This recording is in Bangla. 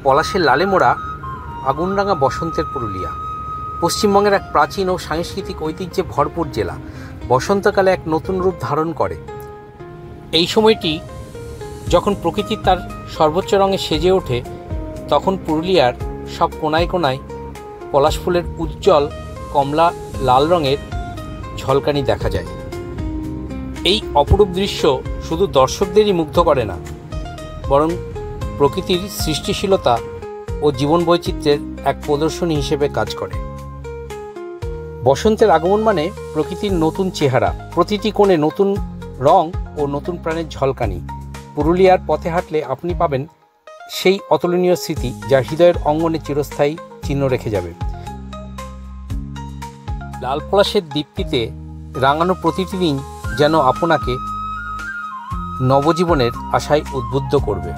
পলাশের লালে মোড়া আগুনরাঙা বসন্তের পুরুলিয়া পশ্চিমবঙ্গের এক প্রাচীন ও সাংস্কৃতিক ঐতিহ্যে ভরপুর জেলা। বসন্তকালে এক নতুন রূপ ধারণ করে। এই সময়টি যখন প্রকৃতি তার সর্বোচ্চ রঙে সেজে ওঠে, তখন পুরুলিয়ার সব কোনায় কোনায় পলাশ ফুলের উজ্জ্বল কমলা লাল রঙের ঝলকানি দেখা যায়। এই অপরূপ দৃশ্য শুধু দর্শকদেরই মুগ্ধ করে না, বরং প্রকৃতির সৃষ্টিশীলতা ও জীবন বৈচিত্র্যের এক প্রদর্শনী হিসেবে কাজ করে। বসন্তের আগমন মানে প্রকৃতির নতুন চেহারা, প্রতিটি কোণে নতুন রং ও নতুন প্রাণের ঝলকানি। পুরুলিয়ার পথে হাঁটলে আপনি পাবেন সেই অতুলনীয় স্মৃতি, যা হৃদয়ের অঙ্গনে চিরস্থায়ী চিহ্ন রেখে যাবে। লাল পলাশের দীপ্তিতে রাঙানো প্রতিটি দিন যেন আপনাকে নবজীবনের আশায় উদ্বুদ্ধ করবে।